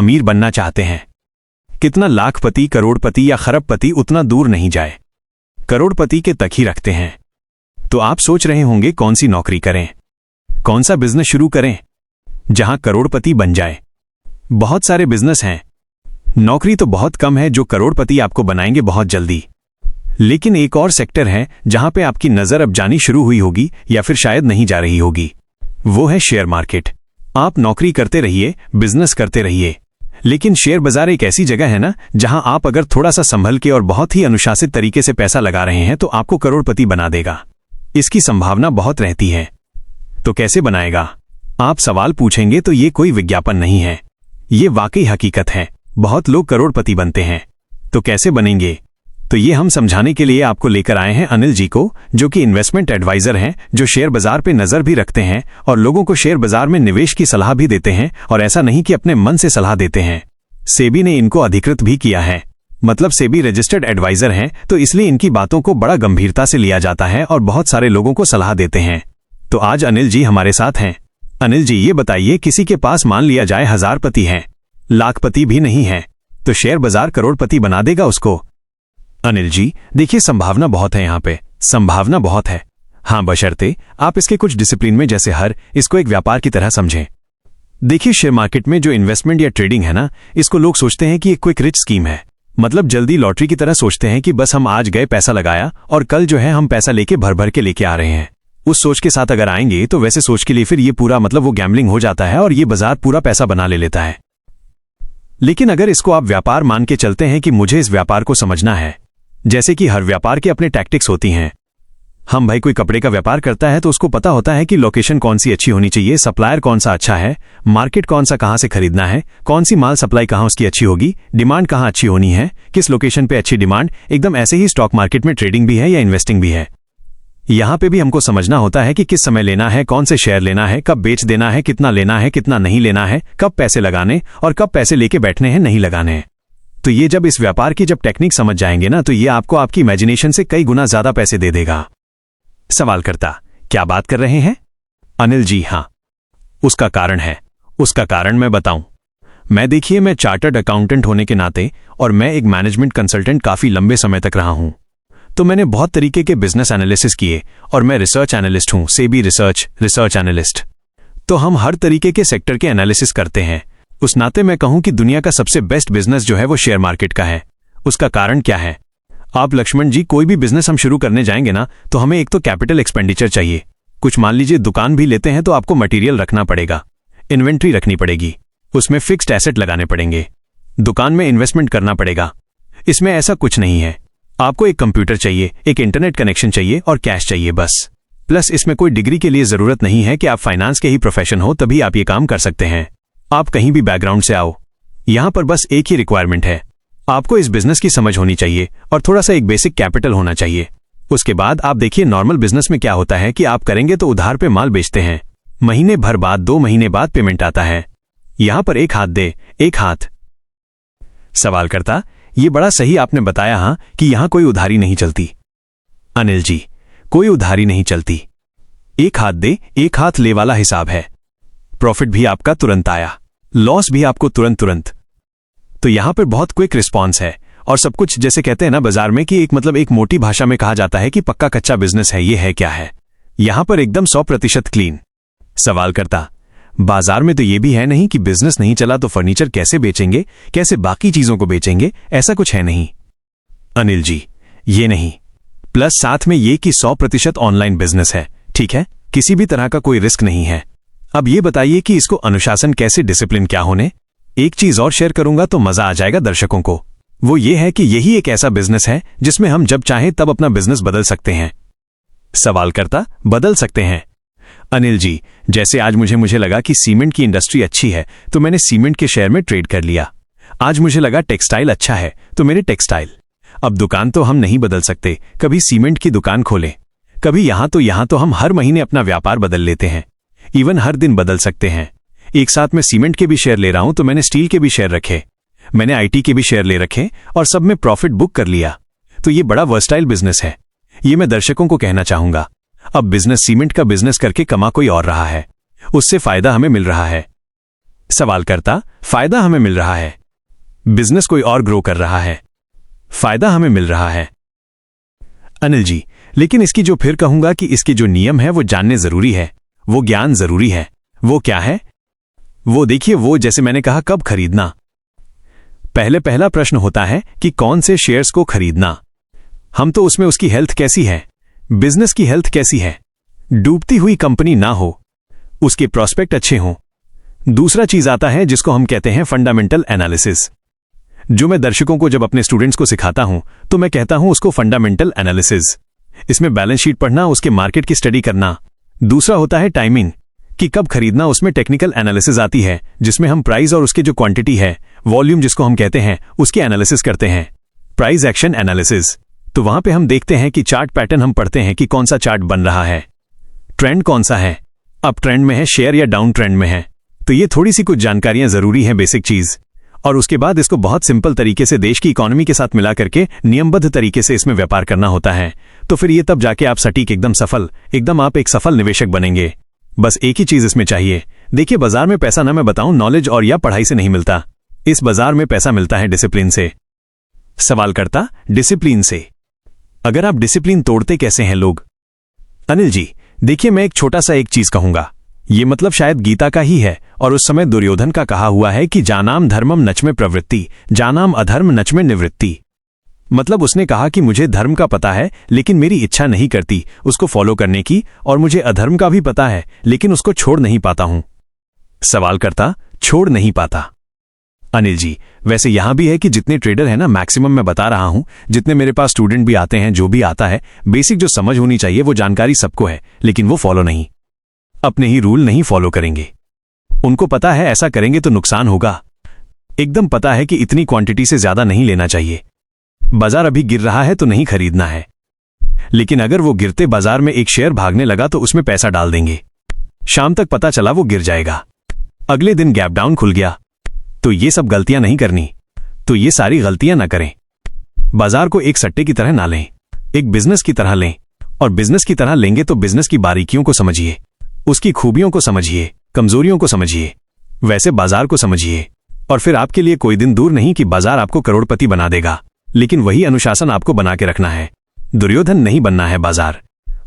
अमीर बनना चाहते हैं। कितना लाखपति, करोड़पति या खरबपति उतना दूर नहीं जाए, करोड़पति के तक ही रखते हैं। तो आप सोच रहे होंगे कौन सी नौकरी करें, कौन सा बिजनेस शुरू करें जहां करोड़पति बन जाए। बहुत सारे बिजनेस हैं, नौकरी तो बहुत कम है जो करोड़पति आपको बनाएंगे बहुत जल्दी। लेकिन एक और सेक्टर है जहां पे आपकी नजर अब जानी शुरू हुई होगी या फिर शायद नहीं जा रही होगी, वो है शेयर मार्केट। आप नौकरी करते रहिए, बिजनेस करते रहिए, लेकिन शेयर बाजार एक ऐसी जगह है ना जहां आप अगर थोड़ा सा संभल के और बहुत ही अनुशासित तरीके से पैसा लगा रहे हैं तो आपको करोड़पति बना देगा। इसकी संभावना बहुत रहती है। तो कैसे बनाएगा, आप सवाल पूछेंगे तो ये कोई विज्ञापन नहीं है, ये वाकई हकीकत है। बहुत लोग करोड़पति बनते हैं, तो कैसे बनेंगे? तो ये हम समझाने के लिए आपको लेकर आए हैं अनिल जी को, जो कि इन्वेस्टमेंट एडवाइजर हैं, जो शेयर बाजार पे नजर भी रखते हैं और लोगों को शेयर बाजार में निवेश की सलाह भी देते हैं। और ऐसा नहीं कि अपने मन से सलाह देते हैं, सेबी ने इनको अधिकृत भी किया है, मतलब सेबी रजिस्टर्ड एडवाइजर हैं, तो इसलिए इनकी बातों को बड़ा गंभीरता से लिया जाता है और बहुत सारे लोगों को सलाह देते हैं। तो आज अनिल जी हमारे साथ हैं। अनिल जी, ये बताइए, किसी के पास मान लिया जाए हजारपति है, लाखपति भी नहीं है, तो शेयर बाजार करोड़पति बना देगा उसको? अनिल जी, देखिए, संभावना बहुत है, यहाँ पे संभावना बहुत है। हाँ, बशर्ते आप इसके कुछ डिसिप्लिन में, जैसे इसको एक व्यापार की तरह समझें। देखिए, शेयर मार्केट में जो इन्वेस्टमेंट या ट्रेडिंग है ना, इसको लोग सोचते हैं कि एक क्विक रिच स्कीम है, मतलब जल्दी लॉटरी की तरह सोचते हैं कि बस हम आज गए, पैसा लगाया और कल जो है हम पैसा लेके भर भर के लेके आ रहे हैं। उस सोच के साथ अगर आएंगे तो वैसे सोच के लिए फिर ये पूरा मतलब वो गैम्बलिंग हो जाता है और ये बाजार पूरा पैसा बना ले लेता है। लेकिन अगर इसको आप व्यापार मान के चलते हैं कि मुझे इस व्यापार को समझना है, जैसे कि हर व्यापार के अपने टैक्टिक्स होती हैं। हम भाई कोई कपड़े का व्यापार करता है तो उसको पता होता है कि लोकेशन कौन सी अच्छी होनी चाहिए, सप्लायर कौन सा अच्छा है, मार्केट कौन सा कहां से खरीदना है, कौन सी माल सप्लाई कहां उसकी अच्छी होगी, डिमांड कहां अच्छी होनी है, किस लोकेशन पे अच्छी डिमांड। एकदम ऐसे ही स्टॉक मार्केट में ट्रेडिंग भी है या इन्वेस्टिंग भी है। यहां पे भी हमको समझना होता है कि किस समय लेना है, कौन से शेयर लेना है, कब बेच देना है, कितना लेना है, कितना नहीं लेना है, कब पैसे लगाने और कब पैसे लेके बैठने हैं, नहीं लगाने हैं। तो ये जब इस व्यापार की जब टेक्निक समझ जाएंगे ना, तो ये आपको आपकी इमेजिनेशन से कई गुना ज्यादा पैसे दे देगा। सवाल करता, क्या बात कर रहे हैं अनिल जी? हाँ, उसका कारण है। उसका कारण मैं बताऊं। मैं चार्टर्ड अकाउंटेंट होने के नाते और मैं एक मैनेजमेंट कंसल्टेंट काफी लंबे समय तक रहा हूं, तो मैंने बहुत तरीके के बिजनेस एनालिसिस किए और मैं रिसर्च एनालिस्ट हूं, सेबी रिसर्च एनालिस्ट। तो हम हर तरीके के सेक्टर के एनालिसिस करते हैं। उस नाते मैं कहूं कि दुनिया का सबसे बेस्ट बिजनेस जो है वो शेयर मार्केट का है। उसका कारण क्या है? आप लक्ष्मण जी, कोई भी बिजनेस हम शुरू करने जाएंगे ना, तो हमें एक तो कैपिटल एक्सपेंडिचर चाहिए। कुछ मान लीजिए दुकान भी लेते हैं तो आपको मटेरियल रखना पड़ेगा, इन्वेंट्री रखनी पड़ेगी, उसमें फिक्स्ड एसेट लगाने पड़ेंगे, दुकान में इन्वेस्टमेंट करना पड़ेगा। इसमें ऐसा कुछ नहीं है। आपको एक कंप्यूटर चाहिए, एक इंटरनेट कनेक्शन चाहिए और कैश चाहिए, बस। प्लस इसमें कोई डिग्री के लिए जरूरत नहीं है कि आप फाइनेंस के ही प्रोफेशन हो तभी आप ये काम कर सकते हैं। आप कहीं भी बैकग्राउंड से आओ, यहां पर बस एक ही रिक्वायरमेंट है, आपको इस बिजनेस की समझ होनी चाहिए और थोड़ा सा एक बेसिक कैपिटल होना चाहिए। उसके बाद आप देखिए, नॉर्मल बिजनेस में क्या होता है कि आप करेंगे तो उधार पे माल बेचते हैं, महीने भर बाद, 2 महीने बाद पेमेंट आता है। यहां पर एक हाथ दे एक हाथ। सवाल करता, ये बड़ा सही आपने बताया हाँ, कि यहां कोई उधारी नहीं चलती। अनिल जी, कोई उधारी नहीं चलती, एक हाथ दे एक हाथ ले वाला हिसाब है। प्रॉफिट भी आपका तुरंत आया, लॉस भी आपको तुरंत। तो यहां पर बहुत क्विक रिस्पॉन्स है और सब कुछ, जैसे कहते हैं ना बाजार में कि एक मोटी भाषा में कहा जाता है कि पक्का कच्चा बिजनेस है। ये है क्या है? यहां पर एकदम 100% क्लीन। सवाल करता, बाजार में तो ये भी है नहीं कि बिजनेस नहीं चला तो फर्नीचर कैसे बेचेंगे, कैसे बाकी चीजों को बेचेंगे, ऐसा कुछ है नहीं। अनिल जी, ये नहीं, प्लस साथ में ये कि 100% ऑनलाइन बिजनेस है, ठीक है, किसी भी तरह का कोई रिस्क नहीं है। अब ये बताइए कि इसको अनुशासन कैसे, डिसिप्लिन क्या होने। एक चीज और शेयर करूंगा तो मजा आ जाएगा दर्शकों को, वो ये है कि यही एक ऐसा बिजनेस है जिसमें हम जब चाहें तब अपना बिजनेस बदल सकते हैं। सवाल करता, बदल सकते हैं? अनिल जी, जैसे आज मुझे लगा कि सीमेंट की इंडस्ट्री अच्छी है तो मैंने सीमेंट के शेयर में ट्रेड कर लिया। आज मुझे लगा टेक्सटाइल अच्छा है तो मेरे टेक्सटाइल। अब दुकान तो हम नहीं बदल सकते, कभी सीमेंट की दुकान खोलें, कभी यहां तो हम हर महीने अपना व्यापार बदल लेते हैं, इवन हर दिन बदल सकते हैं। एक साथ में सीमेंट के भी शेयर ले रहा हूं तो मैंने स्टील के भी शेयर रखे, मैंने आईटी के भी शेयर ले रखे और सब में प्रॉफिट बुक कर लिया। तो ये बड़ा वर्सटाइल बिजनेस है, ये मैं दर्शकों को कहना चाहूंगा। अब बिजनेस, सीमेंट का बिजनेस करके कमा कोई और रहा है, उससे फायदा हमें मिल रहा है। सवालकर्ता, फायदा हमें मिल रहा है। बिजनेस कोई और ग्रो कर रहा है, फायदा हमें मिल रहा है। अनिल जी, लेकिन इसकी जो फिर कहूंगा कि इसके जो नियम है वो जानने जरूरी है, वो ज्ञान जरूरी है। वो क्या है? वो देखिए, वो जैसे मैंने कहा, कब खरीदना। पहला प्रश्न होता है कि कौन से शेयर्स को खरीदना। हम तो उसमें उसकी हेल्थ कैसी है, बिजनेस की हेल्थ कैसी है, डूबती हुई कंपनी ना हो, उसके प्रोस्पेक्ट अच्छे हों। दूसरा चीज आता है जिसको हम कहते हैं फंडामेंटल एनालिसिस। जो मैं दर्शकों को जब अपने स्टूडेंट्स को सिखाता हूं तो मैं कहता हूं उसको फंडामेंटल एनालिसिस। इसमें बैलेंस शीट पढ़ना, उसके मार्केट की स्टडी करना। दूसरा होता है टाइमिंग, कि कब खरीदना। उसमें टेक्निकल एनालिसिस आती है जिसमें हम प्राइस और उसके जो क्वांटिटी है, वॉल्यूम जिसको हम कहते हैं, उसकी एनालिसिस करते हैं। प्राइस एक्शन एनालिसिस, तो वहां पे हम देखते हैं कि चार्ट पैटर्न हम पढ़ते हैं कि कौन सा चार्ट बन रहा है, ट्रेंड कौन सा है, अप ट्रेंड में है शेयर या डाउन ट्रेंड में है। तो ये थोड़ी सी कुछ जानकारियां जरूरी हैं, बेसिक चीज। और उसके बाद इसको बहुत सिंपल तरीके से देश की इकोनॉमी के साथ मिला करके नियमबद्ध तरीके से इसमें व्यापार करना होता है। तो फिर ये तब जाके आप सटीक, एकदम सफल, एकदम आप एक सफल निवेशक बनेंगे। बस एक ही चीज इसमें चाहिए। देखिए, बाजार में पैसा ना मैं बताऊं नॉलेज और या पढ़ाई से नहीं मिलता, इस बाजार में पैसा मिलता है डिसिप्लिन से। सवालकर्ता, डिसिप्लिन से। अगर आप डिसिप्लिन तोड़ते कैसे हैं लोग? अनिल जी, देखिए, मैं एक छोटा सा एक चीज कहूंगा, ये मतलब शायद गीता का ही है, और उस समय दुर्योधन का कहा हुआ है कि जानाम धर्मम नच में प्रवृत्ति, जानाम अधर्म नच में निवृत्ति। मतलब उसने कहा कि मुझे धर्म का पता है लेकिन मेरी इच्छा नहीं करती उसको फॉलो करने की, और मुझे अधर्म का भी पता है लेकिन उसको छोड़ नहीं पाता हूं। सवालकर्ता, छोड़ नहीं पाता। अनिल जी, वैसे यहां भी है कि जितने ट्रेडर हैं ना, मैक्सिमम मैं बता रहा हूं, जितने मेरे पास स्टूडेंट भी आते हैं, जो भी आता है, बेसिक जो समझ होनी चाहिए वो जानकारी सबको है, लेकिन वो फॉलो नहीं, अपने ही रूल नहीं फॉलो करेंगे। उनको पता है ऐसा करेंगे तो नुकसान होगा, एकदम पता है कि इतनी क्वांटिटी से ज्यादा नहीं लेना चाहिए, बाजार अभी गिर रहा है तो नहीं खरीदना है। लेकिन अगर वो गिरते बाजार में एक शेयर भागने लगा तो उसमें पैसा डाल देंगे, शाम तक पता चला वो गिर जाएगा, अगले दिन गैप डाउन खुल गया। तो ये सब गलतियां नहीं करनी, तो ये सारी गलतियां ना करें। बाजार को एक सट्टे की तरह ना लें, एक बिजनेस की तरह लें, और बिजनेस की तरह लेंगे तो बिजनेस की बारीकियों को समझिए, उसकी खूबियों को समझिए, कमजोरियों को समझिए, वैसे बाजार को समझिए, और फिर आपके लिए कोई दिन दूर नहीं कि बाजार आपको करोड़पति बना देगा, लेकिन वही अनुशासन आपको बना के रखना है। दुर्योधन नहीं बनना है बाजार।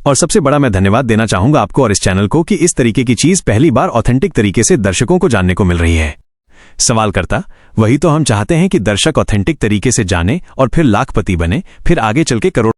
और सबसे बड़ा मैं धन्यवाद देना चाहूंगा आपको और इस चैनल को कि इस तरीके की चीज पहली बार ऑथेंटिक तरीके से दर्शकों को जानने को मिल रही है। सवालकर्ता, वही तो हम चाहते हैं कि दर्शक ऑथेंटिक तरीके से जाने और फिर लाखपति बने, फिर आगे चल के करोड़